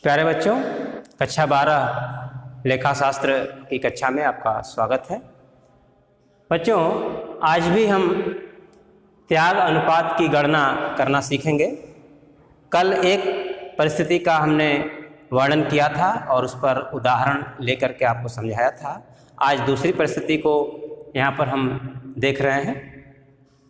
प्यारे बच्चों, कक्षा 12 लेखा शास्त्र की कक्षा में आपका स्वागत है। बच्चों, आज भी हम त्याग अनुपात की गणना करना सीखेंगे। कल एक परिस्थिति का हमने वर्णन किया था और उस पर उदाहरण लेकर के आपको समझाया था। आज दूसरी परिस्थिति को यहाँ पर हम देख रहे हैं।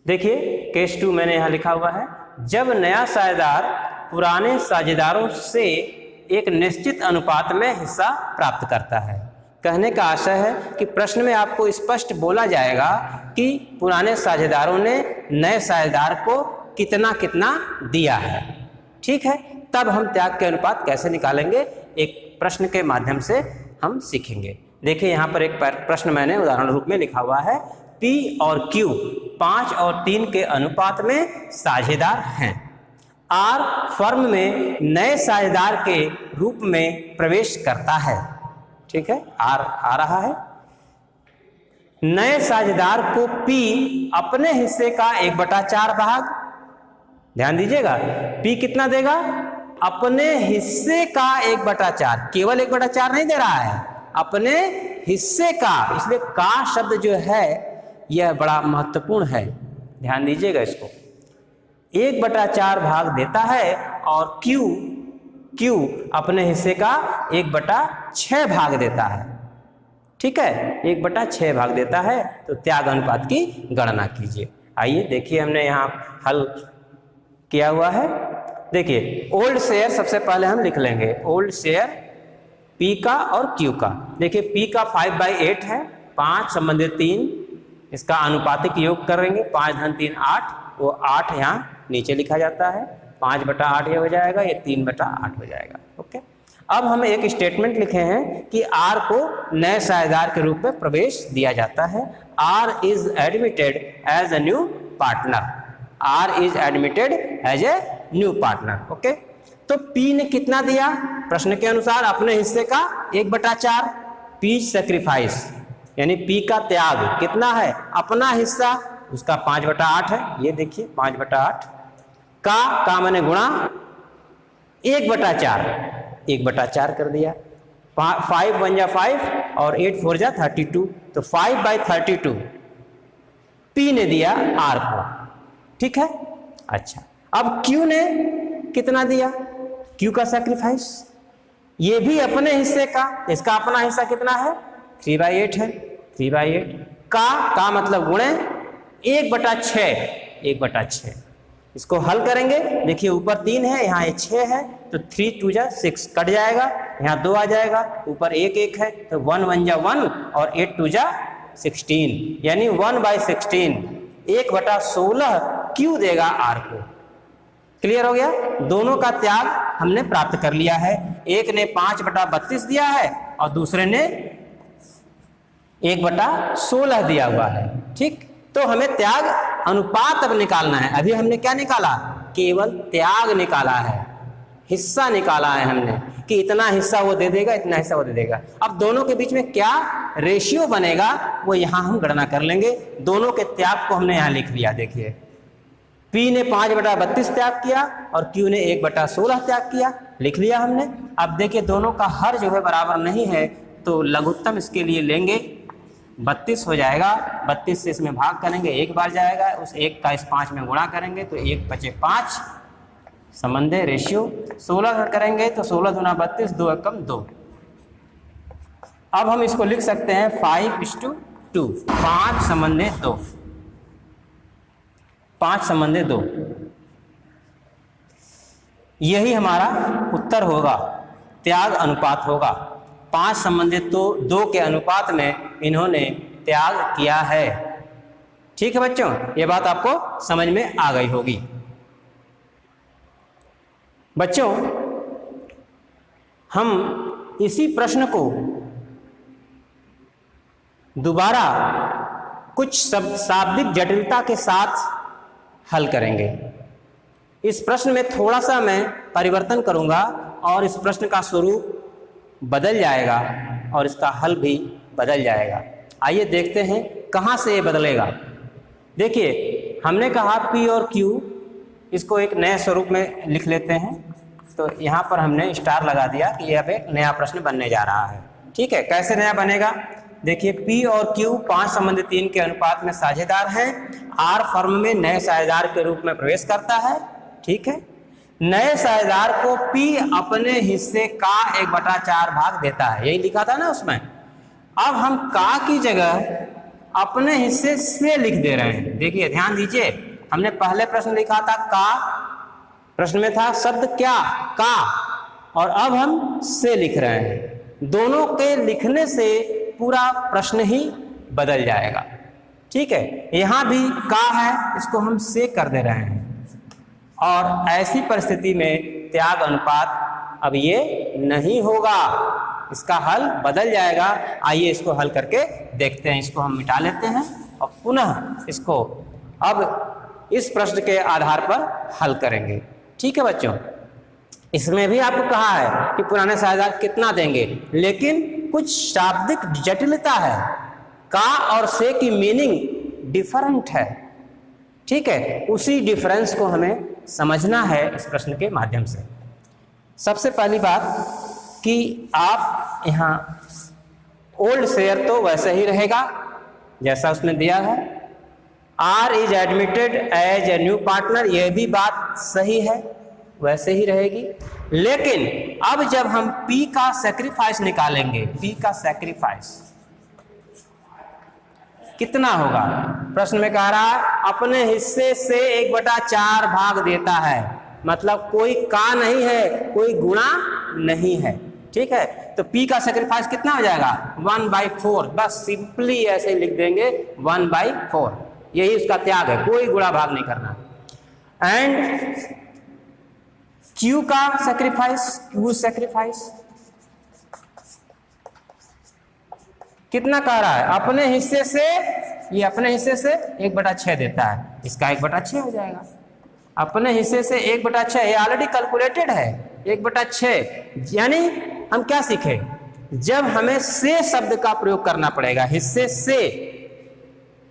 देखिए, केस 2 मैंने यहाँ लिखा हुआ है। जब नया साझेदार पुराने साझेदारों से एक निश्चित अनुपात में हिस्सा प्राप्त करता है। कहने का आशय है कि प्रश्न में आपको स्पष्ट बोला जाएगा कि पुराने साझेदारों ने नए साझेदार को कितना कितना दिया है। ठीक है, तब हम त्याग के अनुपात कैसे निकालेंगे, एक प्रश्न के माध्यम से हम सीखेंगे। देखिए, यहाँ पर एक प्रश्न मैंने उदाहरण रूप में लिखा हुआ है। P और Q 5 और 3 के अनुपात में साझेदार हैं। R फर्म में नए साझेदार के रूप में प्रवेश करता है। ठीक है, R आ रहा है। नए साझेदार को P अपने हिस्से का 1/4 भाग, ध्यान दीजिएगा, P कितना देगा? अपने हिस्से का 1/4, केवल 1/4 नहीं दे रहा है, अपने हिस्से का। इसलिए का शब्द जो है यह बड़ा महत्वपूर्ण है, ध्यान दीजिएगा इसको। 1/4 भाग देता है और Q अपने हिस्से का 1/6 भाग देता है। ठीक है, 1/6 भाग देता है। तो त्याग अनुपात की गणना कीजिए। आइए देखिए, हमने यहाँ हल किया हुआ है। देखिए, ओल्ड शेयर सबसे पहले हम लिख लेंगे। ओल्ड शेयर P का और Q का। देखिए, P का 5/8 है, 5 संबंधित 3, इसका अनुपातिक योग करेंगे। 5 धन 3 8, वो 8 यहाँ नीचे लिखा जाता है। 5/8 ये हो जाएगा, ये 3/8 हो जाएगा। ओके, अब हम एक स्टेटमेंट लिखे हैं कि R को नए साझेदार के रूप में प्रवेश दिया जाता है। R is admitted as a new partner. R is admitted as a new partner. Okay, तो P ने कितना दिया? प्रश्न के अनुसार अपने हिस्से का 1/4। P सैक्रिफाइस यानी P का त्याग कितना है? अपना हिस्सा, उसका 5/8 है। ये देखिए 5/8 का मैंने गुणा 1/4, 1/4 कर दिया। 5 1 जा 5 और 8 4 जा 32, तो 5/32 P ने दिया R को। ठीक है, अच्छा, अब Q ने कितना दिया? Q का सैक्रिफाइस, ये भी अपने हिस्से का, इसका अपना हिस्सा कितना है? 3/8 है। 3/8 का मतलब गुणे 1/6, 1/6। इसको हल करेंगे। देखिए, ऊपर 3 है, यहाँ 6 है, तो 3 2 जा 6 कट जाएगा, यहाँ 2 आ जाएगा, ऊपर 1 1 है, तो 1 1 जा 1 और 8 2 जा 16, यानी 1/16, 1/16 Q देगा R को। क्लियर हो गया? दोनों का त्याग हमने प्राप्त कर लिया है। एक ने 5/32 दिया है और दूसरे ने 1/16 दिया हुआ है। ठीक, तो हमें त्याग अनुपात अब निकालना है। अभी हमने क्या निकाला? केवल त्याग निकाला है, हिस्सा निकाला है हमने कि इतना हिस्सा वो दे देगा, इतना हिस्सा वो दे देगा। अब दोनों के बीच में क्या रेशियो बनेगा वो यहाँ हम गणना कर लेंगे। दोनों के त्याग को हमने यहाँ लिख लिया। देखिए, P ने 5/32 त्याग किया और Q ने 1/16 त्याग किया, लिख लिया हमने। अब देखिए, दोनों का हर जो है बराबर नहीं है, तो लघुत्तम इसके लिए लेंगे, 32 हो जाएगा। 32 से इसमें भाग करेंगे, 1 बार जाएगा, उस 1 का इस 5 में गुणा करेंगे तो 1 बचे 5, संबंधे रेशियो। 16 करेंगे तो 16 दूना 32, 2 एकम 2। अब हम इसको लिख सकते हैं 5:2, 5 संबंधे 2, 5 संबंधे 2। यही हमारा उत्तर होगा, त्याग अनुपात होगा। 5 संबंधित 2 के अनुपात में इन्होंने त्याग किया है। ठीक है बच्चों, ये बात आपको समझ में आ गई होगी। बच्चों, हम इसी प्रश्न को दोबारा कुछ शाब्दिक जटिलता के साथ हल करेंगे। इस प्रश्न में थोड़ा सा मैं परिवर्तन करूंगा और इस प्रश्न का स्वरूप बदल जाएगा और इसका हल भी बदल जाएगा। आइए देखते हैं कहाँ से ये बदलेगा। देखिए, हमने कहा P और Q, इसको एक नए स्वरूप में लिख लेते हैं। तो यहाँ पर हमने स्टार लगा दिया कि अब एक नया प्रश्न बनने जा रहा है। ठीक है, कैसे नया बनेगा? देखिए, P और Q 5 संबंधित 3 के अनुपात में साझेदार हैं। R फर्म में नए साझेदार के रूप में प्रवेश करता है। ठीक है, नए साझेदार को P अपने हिस्से का 1/4 भाग देता है, यही लिखा था ना उसमें। अब हम का की जगह अपने हिस्से से लिख दे रहे हैं। देखिए ध्यान दीजिए, हमने पहले प्रश्न लिखा था का, प्रश्न में था शब्द क्या, का, और अब हम से लिख रहे हैं। दोनों के लिखने से पूरा प्रश्न ही बदल जाएगा। ठीक है, यहां भी का है, इसको हम से कर दे रहे हैं, और ऐसी परिस्थिति में त्याग अनुपात अब ये नहीं होगा, इसका हल बदल जाएगा। आइए इसको हल करके देखते हैं। इसको हम मिटा लेते हैं और पुनः इसको अब इस प्रश्न के आधार पर हल करेंगे। ठीक है बच्चों, इसमें भी आपको कहा है कि पुराने साझेदार कितना देंगे, लेकिन कुछ शाब्दिक जटिलता है। का और से की मीनिंग डिफरेंट है। ठीक है, उसी डिफरेंस को हमें समझना है इस प्रश्न के माध्यम से। सबसे पहली बात कि आप यहाँ ओल्ड शेयर तो वैसे ही रहेगा जैसा उसमें दिया है। R is admitted as a new partner, यह भी बात सही है, वैसे ही रहेगी। लेकिन अब जब हम P का सैक्रिफाइस निकालेंगे, P का सैक्रिफाइस कितना होगा? प्रश्न में कह रहा है अपने हिस्से से 1/4 भाग देता है, मतलब कोई का नहीं है, कोई गुणा नहीं है। ठीक है, तो P का सैक्रिफाइस कितना हो जाएगा? 1/4। बस सिंपली ऐसे लिख देंगे 1/4, यही उसका त्याग है, कोई गुणा भाग नहीं करना। एंड Q का सैक्रिफाइस, Q सैक्रिफाइस कितना कह रहा है? अपने हिस्से से, ये अपने हिस्से से 1/6 देता है, इसका 1/6 हो जाएगा। अपने हिस्से से 1/6, ये ऑलरेडी कैलकुलेटेड है 1/6। यानी हम क्या सीखे? जब हमें से शब्द का प्रयोग करना पड़ेगा, हिस्से से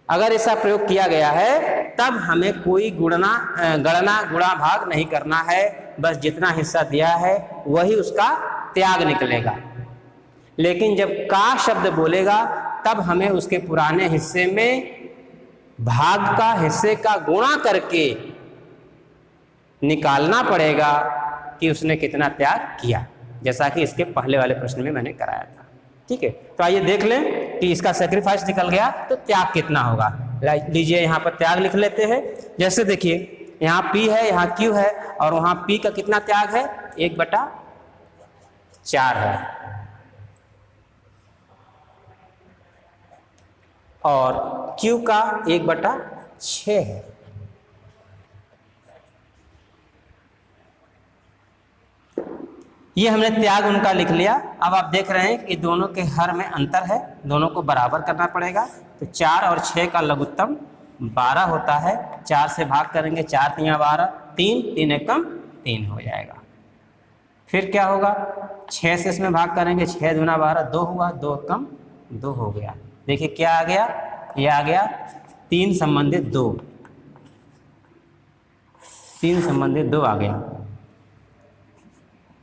अगर ऐसा प्रयोग किया गया है, तब हमें कोई गणना गुणा भाग नहीं करना है। बस जितना हिस्सा दिया है वही उसका त्याग निकलेगा। लेकिन जब का शब्द बोलेगा तब हमें उसके पुराने हिस्से में भाग का हिस्से का गुणा करके निकालना पड़ेगा कि उसने कितना त्याग किया, जैसा कि इसके पहले वाले प्रश्न में मैंने कराया था। ठीक है, तो आइए देख लें कि इसका सैक्रिफाइस निकल गया तो त्याग कितना होगा। लीजिए यहाँ पर त्याग लिख लेते हैं। जैसे देखिए यहाँ P है, यहाँ Q है, और वहाँ P का कितना त्याग है? 1/4 है, और Q का 1/6 है। ये हमने त्याग उनका लिख लिया। अब आप देख रहे हैं कि दोनों के हर में अंतर है, दोनों को बराबर करना पड़ेगा। तो 4 और 6 का लघुत्तम 12 होता है। 4 से भाग करेंगे, 4 × 12, 3, 3 एकम 3 हो जाएगा। फिर क्या होगा? 6 से इसमें भाग करेंगे, 6 दूना 12, 2 हुआ, 2 एकम 2 हो गया। देखिए क्या आ गया? ये आ गया 3 संबंधित 2, 3 संबंधित 2 आ गया।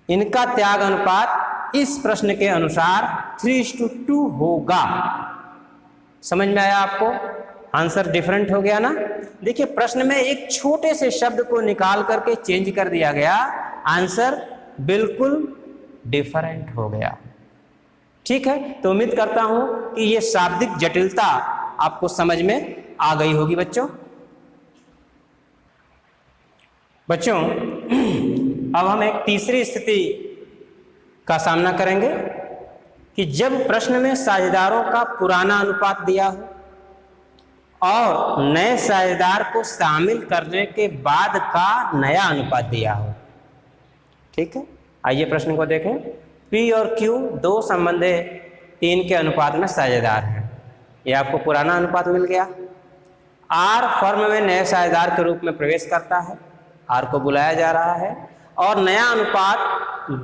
इनका त्याग अनुपात इस प्रश्न के अनुसार 3:2 होगा। समझ में आया आपको? आंसर डिफरेंट हो गया ना। देखिए प्रश्न में एक छोटे से शब्द को निकाल करके चेंज कर दिया गया, आंसर बिल्कुल डिफरेंट हो गया। ठीक है, तो उम्मीद करता हूं कि ये शाब्दिक जटिलता आपको समझ में आ गई होगी बच्चों। अब हम एक तीसरी स्थिति का सामना करेंगे कि जब प्रश्न में साझेदारों का पुराना अनुपात दिया हो और नए साझेदार को शामिल करने के बाद का नया अनुपात दिया हो। ठीक है, आइए प्रश्न को देखें। P और Q 2 संबंधित 3 के अनुपात में साझेदार हैं। यह आपको पुराना अनुपात मिल गया। R फर्म में नए साझेदार के रूप में प्रवेश करता है, R को बुलाया जा रहा है, और नया अनुपात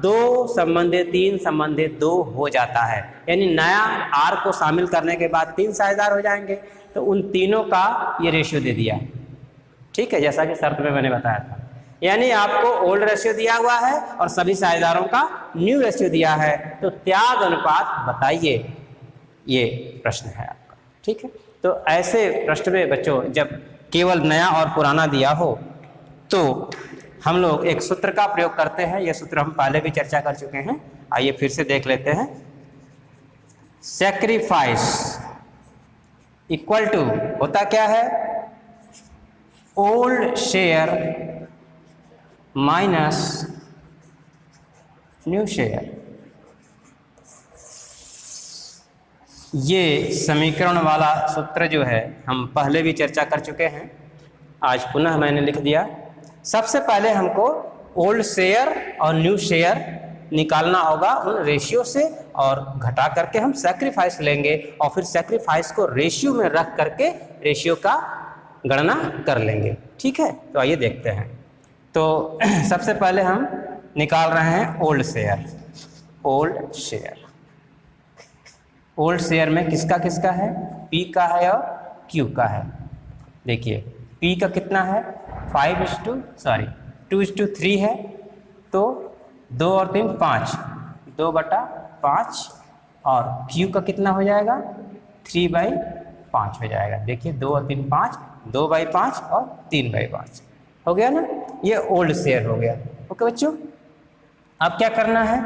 2 संबंधित 3 संबंधित 2 हो जाता है। यानी नया R को शामिल करने के बाद 3 साझेदार हो जाएंगे, तो उन तीनों का ये रेशियो दे दिया। ठीक है, जैसा कि शर्त में मैंने बताया था। यानी आपको ओल्ड रेशियो दिया हुआ है और सभी साझेदारों का न्यू रेशियो दिया है, तो त्याग अनुपात बताइए, ये प्रश्न है आपका। ठीक है, तो ऐसे प्रश्न में बच्चों जब केवल नया और पुराना दिया हो तो हम लोग एक सूत्र का प्रयोग करते हैं। यह सूत्र हम पहले भी चर्चा कर चुके हैं, आइए फिर से देख लेते हैं। सैक्रिफाइस इक्वल टू होता क्या है, old share minus new share. ये समीकरण वाला सूत्र जो है हम पहले भी चर्चा कर चुके हैं, आज पुनः मैंने लिख दिया। सबसे पहले हमको ओल्ड शेयर और न्यू शेयर निकालना होगा उन रेशियो से, और घटा करके हम सैक्रिफाइस लेंगे और फिर सैक्रिफाइस को रेशियो में रख करके रेशियो का गणना कर लेंगे। ठीक है, तो आइए देखते हैं। तो सबसे पहले हम निकाल रहे हैं old share. Old share, old share में किसका किसका है, पी का है और क्यू का है। देखिए पी का कितना है 2:3 है, तो 2 और 3 5, 2/5, और क्यू का कितना हो जाएगा 3/5 हो जाएगा। देखिए 2 और 3 5, 2/5 और 3/5 हो गया ना, ये ओल्ड शेयर हो गया। ओके बच्चों, अब क्या करना है,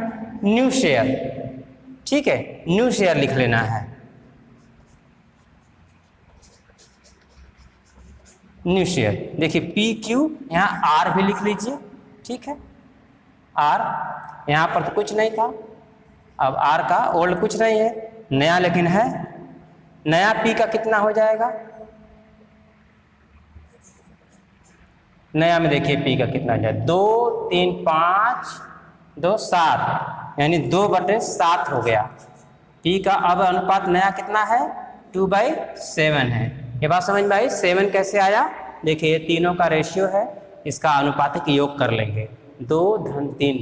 न्यू शेयर। ठीक है, न्यू शेयर लिख लेना है। न्यू शेयर देखिए पी क्यू, यहाँ आर भी लिख लीजिए। ठीक है, आर यहाँ पर तो कुछ नहीं था, अब आर का ओल्ड कुछ नहीं है, नया लेकिन है। नया पी का कितना हो जाएगा, नया में देखिए पी का कितना हो जाएगा 2 3 5 2 7, यानी 2/7 हो गया। पी का अब अनुपात नया कितना है 2/7 है। ये बात समझ में आई। 7 कैसे आया, देखिए ये तीनों का रेशियो है, इसका अनुपातिक योग कर लेंगे। 2 धन 3,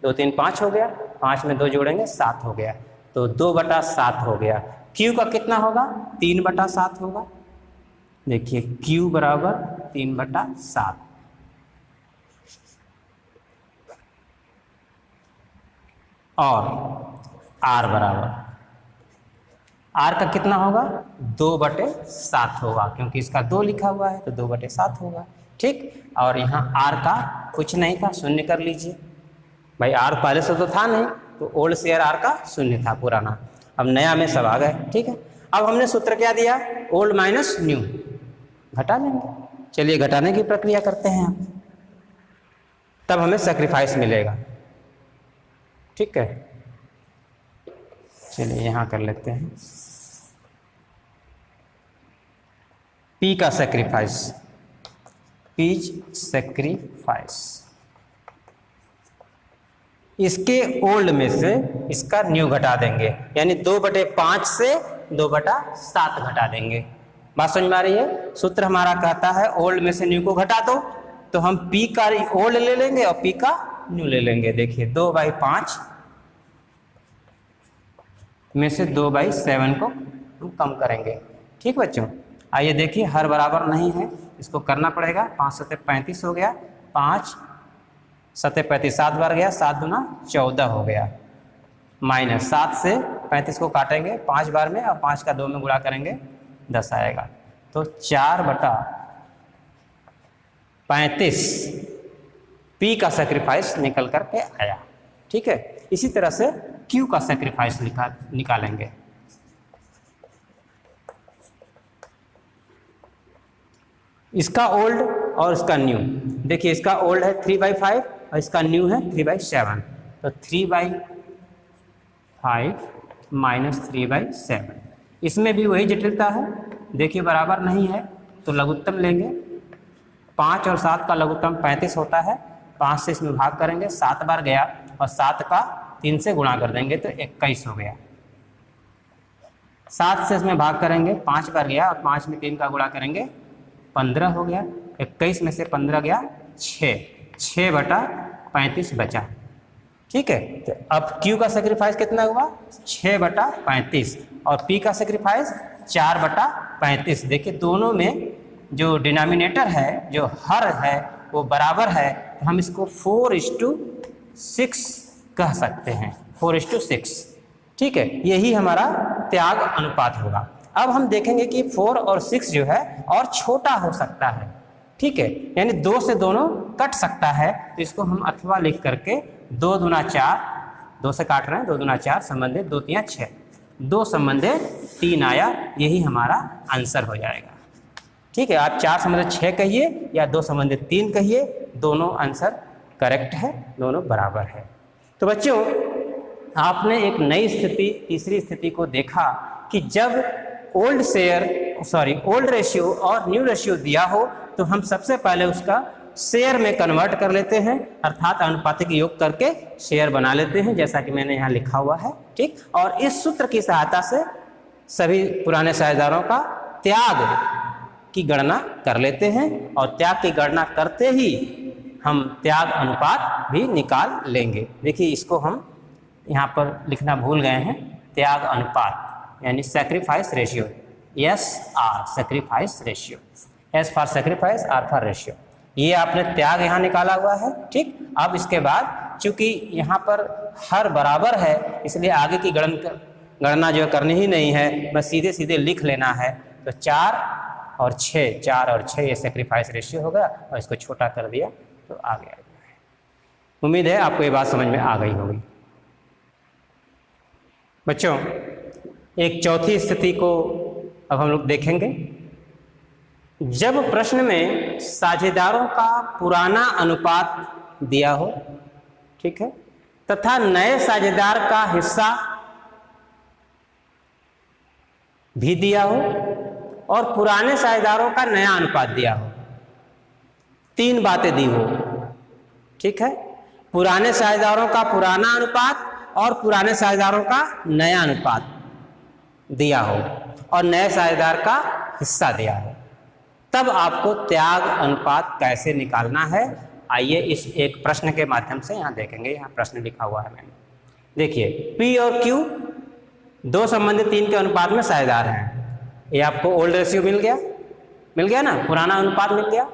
2 3 5 हो गया, 5 में 2 जोड़ेंगे 7 हो गया, तो 2/7 हो गया। क्यू का कितना होगा 3/7 होगा। देखिए क्यू बराबर 3/7, और आर बराबर, आर का कितना होगा 2/7 होगा, क्योंकि इसका 2 लिखा हुआ है तो 2/7 होगा। ठीक, और यहाँ आर का कुछ नहीं था, शून्य कर लीजिए भाई, आर पहले से तो था नहीं, तो ओल्ड शेयर आर का शून्य था पुराना, अब नया में सब आ गए। ठीक है, अब हमने सूत्र क्या दिया, ओल्ड माइनस न्यू, घटा लेंगे। चलिए घटाने की प्रक्रिया करते हैं, तब हमें सैक्रिफाइस मिलेगा। ठीक है, चलिए यहाँ कर लेते हैं पी का सैक्रिफाइस, पीज सैक्रिफाइस, इसके ओल्ड में से इसका न्यू घटा देंगे, यानी 2/5 से 2/7 घटा देंगे। बात समझ में आ रही है। सूत्र हमारा कहता है ओल्ड में से न्यू को घटा दो, तो हम पी का ओल्ड ले लेंगे और पी का न्यू ले लेंगे। देखिए 2/5 में से 2/7 को हम कम करेंगे। ठीक बच्चों, आइए देखिए हर बराबर नहीं है, इसको करना पड़ेगा। 5 7 35 हो गया, 5 7 35 7 बार गया, 7 दूना 14 हो गया, माइनस 7 से 35 को काटेंगे 5 बार में, और 5 का 2 में गुणा करेंगे 10 आएगा, तो 4/35 पी का सैक्रिफाइस निकल करके आया। ठीक है, इसी तरह से क्यू का सैक्रिफाइस निकालेंगे। इसका ओल्ड और इसका न्यू, देखिए इसका ओल्ड है 3/5 और इसका न्यू है 3/7, तो 3/5 माइनस 3/7, इसमें भी वही जटिलता है। देखिए बराबर नहीं है तो लघुत्तम लेंगे, 5 और 7 का लघुत्तम 35 होता है, 5 से इसमें भाग करेंगे, 7 बार गया, और 7 का 3 से गुणा कर देंगे तो 21 हो गया। 7 से इसमें भाग करेंगे, 5 बार गया, और 5 में 3 का गुणा करेंगे 15 हो गया, 21 में से 15 गया 6/35 बचा। ठीक है, तो अब Q का सैक्रिफाइस कितना हुआ 6/35, और P का सैक्रिफाइस 4/35। देखिए दोनों में जो डिनोमिनेटर है, जो हर है, वो बराबर है, तो हम इसको 4:6 कह सकते हैं, 4:6। ठीक है, यही हमारा त्याग अनुपात होगा। अब हम देखेंगे कि 4 और 6 जो है और छोटा हो सकता है। ठीक है, यानी 2 से दोनों कट सकता है, तो इसको हम अथवा लिख करके 2 दूना 4, 2 से काट रहे हैं, 2 दूना 4 संबंधित 2 तियां 6, 2 संबंधित 3 आया, यही हमारा आंसर हो जाएगा। ठीक है, आप 4 संबंधित 6 कहिए या 2 संबंधित 3 कहिए, दोनों आंसर करेक्ट है, दोनों बराबर है। तो बच्चों, आपने एक नई स्थिति, तीसरी स्थिति को देखा कि जब ओल्ड रेशियो और न्यू रेशियो दिया हो तो हम सबसे पहले उसका शेयर में कन्वर्ट कर लेते हैं, अर्थात अनुपातिक योग करके शेयर बना लेते हैं, जैसा कि मैंने यहाँ लिखा हुआ है। ठीक, और इस सूत्र की सहायता से सभी पुराने साझेदारों का त्याग की गणना कर लेते हैं, और त्याग की गणना करते ही हम त्याग अनुपात भी निकाल लेंगे। देखिए, इसको हम यहाँ पर लिखना भूल गए हैं, त्याग अनुपात यानी sacrifice ratio, SR sacrifice ratio, S for sacrifice, R for ratio. ये आपने त्याग यहाँ निकाला हुआ है। ठीक, अब इसके बाद चूंकि यहाँ पर हर बराबर है, इसलिए आगे की गणना जो करनी ही नहीं है, बस सीधे सीधे लिख लेना है। तो 4 और 6 ये सैक्रिफाइस रेशियो होगा, और इसको छोटा कर दिया तो आ गया। उम्मीद है आपको ये बात समझ में आ गई होगी। बच्चों, एक चौथी स्थिति को अब हम लोग देखेंगे। जब प्रश्न में साझेदारों का पुराना अनुपात दिया हो, ठीक है, तथा नए साझेदार का हिस्सा भी दिया हो और पुराने साझेदारों का नया अनुपात दिया हो, 3 बातें दी हो। ठीक है, पुराने साझेदारों का पुराना अनुपात और पुराने साझेदारों का नया अनुपात दिया हो और नए साझेदार का हिस्सा दिया हो, तब आपको त्याग अनुपात कैसे निकालना है, आइए इस एक प्रश्न के माध्यम से यहाँ देखेंगे। यहाँ प्रश्न लिखा हुआ है मैंने, देखिए, P और Q 2 संबंधित 3 के अनुपात में साझेदार हैं। ये आपको ओल्ड रेशियो मिल गया ना, पुराना अनुपात मिल गया।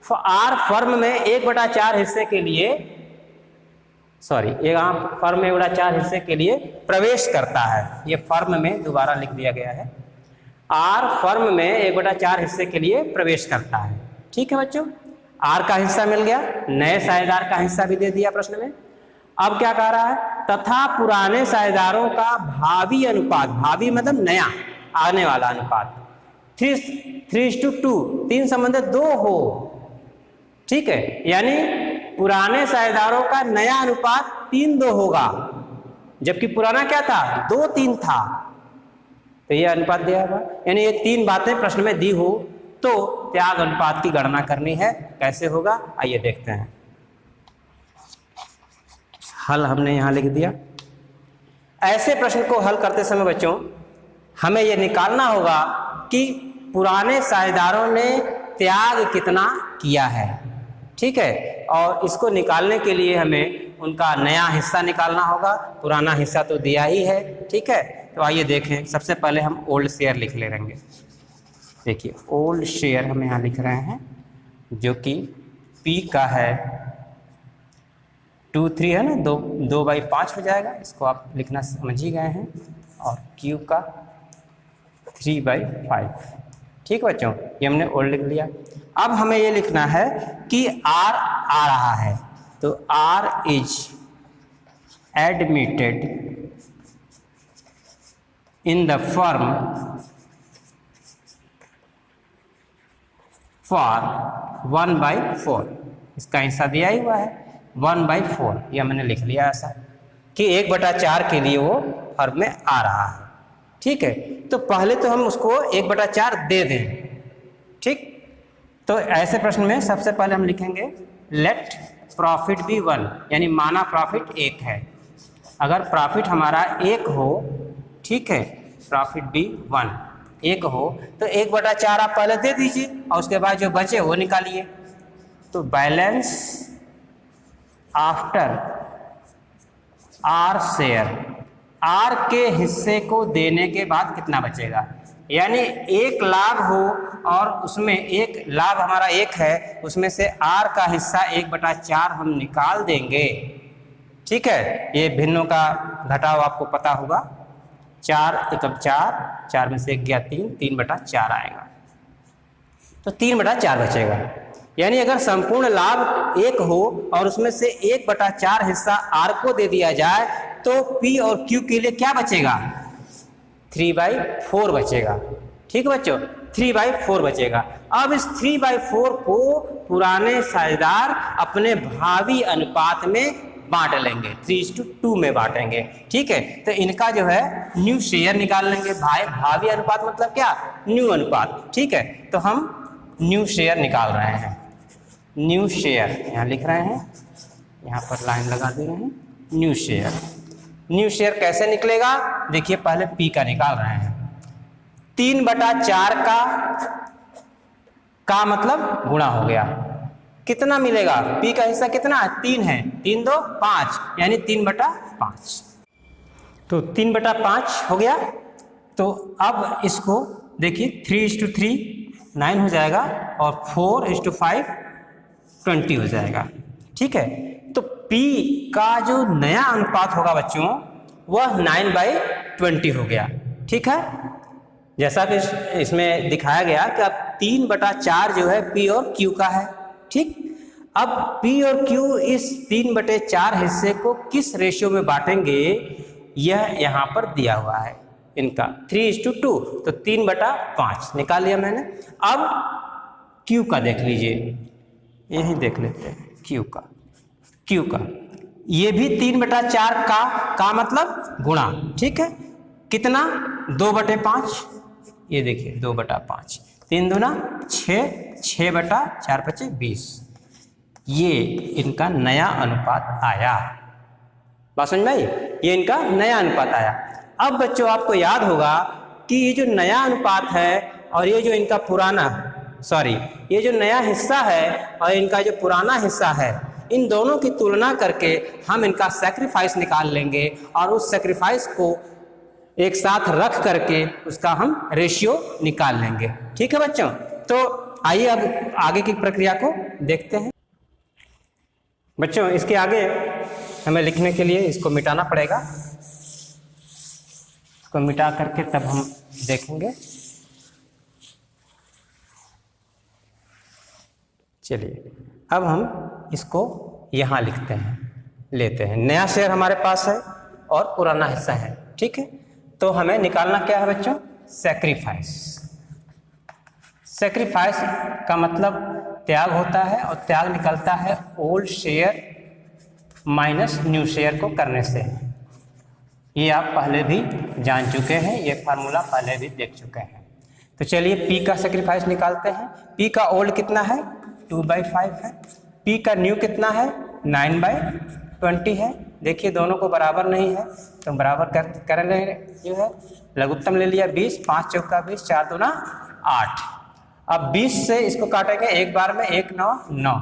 R फर्म में 1/4 हिस्से के लिए, फर्म में 1/4 हिस्से के लिए प्रवेश करता है। ये फर्म में दोबारा लिख दिया गया है, R फर्म में 1/4 हिस्से के लिए प्रवेश करता है। ठीक है बच्चों, R का हिस्सा मिल गया, नए साझेदार का हिस्सा भी दे दिया प्रश्न में। अब क्या कह रहा है, तथा पुराने साझेदारों का भावी अनुपात, भावी मतलब नया आने वाला अनुपात 3:2, 3 संबंधित 2 हो। ठीक है, यानी पुराने साझेदारों का नया अनुपात 3:2 होगा, जबकि पुराना क्या था, 2:3 था। तो ये अनुपात दिया होगा, यानी ये 3 बातें प्रश्न में दी हो तो त्याग अनुपात की गणना करनी है। कैसे होगा, आइए देखते हैं। हल हमने यहाँ लिख दिया। ऐसे प्रश्न को हल करते समय बच्चों हमें यह निकालना होगा कि पुराने साझेदारों ने त्याग कितना किया है। ठीक है, और इसको निकालने के लिए हमें उनका नया हिस्सा निकालना होगा, पुराना हिस्सा तो दिया ही है। ठीक है, तो आइए देखें। सबसे पहले हम ओल्ड शेयर लिख ले लेंगे। देखिए, ओल्ड शेयर हम यहाँ लिख रहे हैं, जो कि P का है 2, 3 है ना, 2/5 हो जाएगा, इसको आप लिखना समझ ही गए हैं, और Q का 3/5। ठीक बच्चों, ये हमने ओल्ड लिख लिया। अब हमें ये लिखना है कि R आ रहा है, तो R is admitted in the firm for 1/4। इसका हिस्सा दिया ही हुआ है 1/4, यह मैंने लिख लिया ऐसा कि 1/4 के लिए वो फर्म में आ रहा है। ठीक है, तो पहले तो हम उसको 1/4 दे दें। ठीक, तो ऐसे प्रश्न में सबसे पहले हम लिखेंगे लेट प्रॉफिट बी 1, यानी माना प्रॉफिट 1 है। अगर प्रॉफिट हमारा 1 हो, ठीक है, प्रॉफिट बी 1 हो, तो 1/4 आप पहले दे दीजिए और उसके बाद जो बचे वो निकालिए। तो balance after R share, R के हिस्से को देने के बाद कितना बचेगा, यानी 1 लाख हो और उसमें एक लाभ हमारा 1 है, उसमें से r का हिस्सा 1/4 हम निकाल देंगे। ठीक है, ये भिन्नों का घटाव आपको पता होगा। 4 एकम 4, 4 में से 1 गया 3, 3/4 आएगा, तो 3/4 बचेगा। यानी अगर संपूर्ण लाभ 1 हो और उसमें से 1/4 हिस्सा r को दे दिया जाए तो p और q के लिए क्या बचेगा? 3/4 बचेगा। ठीक बच्चों, 3/4 बचेगा। अब इस 3/4 को पुराने साझेदार अपने भावी अनुपात में बांट लेंगे, 3:2 में बांटेंगे। ठीक है, तो इनका जो है न्यू शेयर निकाल लेंगे। भावी अनुपात मतलब क्या? न्यू अनुपात। ठीक है, तो हम न्यू शेयर निकाल रहे हैं। न्यू शेयर यहाँ लिख रहे हैं, यहाँ पर लाइन लगा दे रहे हैं। न्यू शेयर, न्यू शेयर कैसे निकलेगा? देखिए, पहले पी का निकाल रहे हैं। 3/4 का मतलब गुणा हो गया, कितना मिलेगा? पी का हिस्सा कितना है? 3 है, 3 2 5, यानी 3/5। तो 3/5 हो गया। तो अब इसको देखिए, 3:3 9 हो जाएगा और 4:5 20 हो जाएगा। ठीक है, तो P का जो नया अनुपात होगा बच्चों, वह 9/20 हो गया। ठीक है, जैसा कि इसमें दिखाया गया कि अब 3/4 जो है P और Q का है। ठीक, अब P और Q इस 3/4 हिस्से को किस रेशियो में बांटेंगे, यह यहाँ पर दिया हुआ है इनका 3:2, तो 3/5 निकाल लिया मैंने। अब Q का देख लीजिए, यही देख लेते हैं Q का। Q का ये भी 3/4 का मतलब गुणा। ठीक है, कितना? 2/5। ये देखिए 2/5, 3 दूना 6, 6/4 = 20। ये इनका नया अनुपात आया। बात समझ में आई? ये इनका नया अनुपात आया। अब बच्चों आपको याद होगा कि ये जो नया अनुपात है और ये जो इनका पुराना, ये जो नया हिस्सा है और इनका जो पुराना हिस्सा है, इन दोनों की तुलना करके हम इनका सैक्रिफाइस निकाल लेंगे और उस सैक्रिफाइस को एक साथ रख करके उसका हम रेशियो निकाल लेंगे। ठीक है बच्चों, तो आइए अब आगे की प्रक्रिया को देखते हैं। बच्चों, इसके आगे हमें लिखने के लिए इसको मिटाना पड़ेगा। इसको मिटा करके तब हम देखेंगे। चलिए, अब हम इसको यहाँ लिखते हैं, लेते हैं। नया शेयर हमारे पास है और पुराना हिस्सा है। ठीक है, तो हमें निकालना क्या है बच्चों? सैक्रिफाइस। सैक्रिफाइस का मतलब त्याग होता है और त्याग निकलता है old share minus new share को करने से। ये आप पहले भी जान चुके हैं, ये फार्मूला पहले भी देख चुके हैं। तो चलिए P का सैक्रिफाइस निकालते हैं। P का ओल्ड कितना है? 2/5 है। P का न्यू कितना है? 9/20 है। देखिए दोनों को बराबर नहीं है, तो बराबर कर ले, जो है लघुत्तम ले लिया 20, 5 चौका 20, 4 दूना 8। अब 20 से इसको काटेंगे एक बार में, 1 9 9।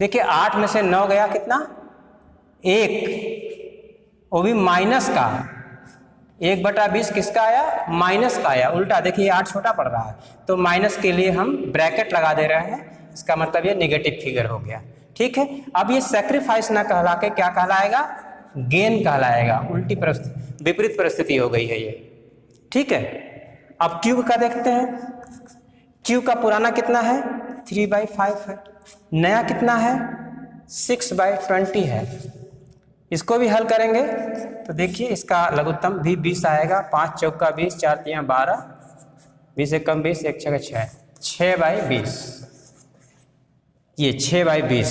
देखिए 8 में से 9 गया कितना? 1, वो भी माइनस का। 1/20 किसका आया? माइनस का आया। उल्टा देखिए 8 छोटा पड़ रहा है, तो माइनस के लिए हम ब्रैकेट लगा दे रहे हैं। इसका मतलब ये नेगेटिव फिगर हो गया। ठीक है, अब ये सैक्रिफाइस ना कहला के क्या कहलाएगा? गेन कहलाएगा। उल्टी परिस्थिति, विपरीत परिस्थिति हो गई है ये। ठीक है, अब Q का देखते हैं। Q का पुराना कितना है? 3/5 है। नया कितना है? 6/20 है। इसको भी हल करेंगे तो देखिए इसका लघुत्तम भी 20 आएगा। 5 चौका 20, 4 3 12, 20 से कम 20, 1 6 6, 6/20। ये 6/20।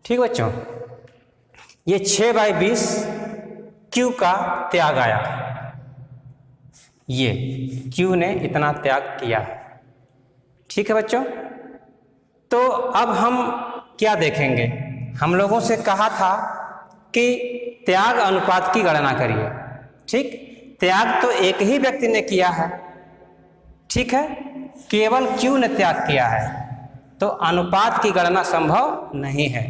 ठीक बच्चों, ये 6/20 Q का त्याग आया। ये Q ने इतना त्याग किया है। ठीक है बच्चों, तो अब हम क्या देखेंगे? हम लोगों से कहा था कि त्याग अनुपात की गणना करिए। ठीक, त्याग तो एक ही व्यक्ति ने किया है। ठीक है, केवल Q ने त्याग किया है, तो अनुपात की गणना संभव नहीं है।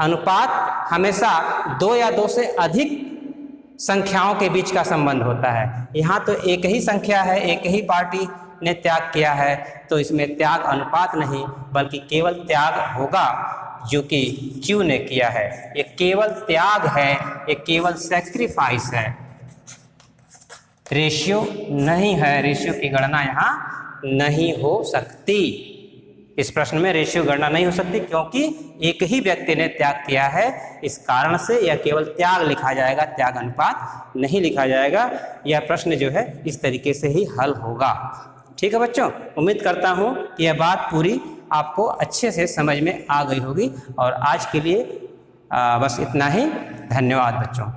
अनुपात हमेशा 2 या 2 से अधिक संख्याओं के बीच का संबंध होता है। यहाँ तो एक ही संख्या है, एक ही पार्टी ने त्याग किया है, तो इसमें त्याग अनुपात नहीं बल्कि केवल त्याग होगा जो कि Q ने किया है। ये केवल त्याग है, ये केवल सैक्रिफाइस है, रेशियो नहीं है। रेशियो की गणना यहाँ नहीं हो सकती। इस प्रश्न में रेशियो गणना नहीं हो सकती क्योंकि एक ही व्यक्ति ने त्याग किया है। इस कारण से यह केवल त्याग लिखा जाएगा, त्याग अनुपात नहीं लिखा जाएगा। यह प्रश्न जो है इस तरीके से ही हल होगा। ठीक है बच्चों, उम्मीद करता हूँ कि यह बात पूरी आपको अच्छे से समझ में आ गई होगी। और आज के लिए बस इतना ही। धन्यवाद बच्चों।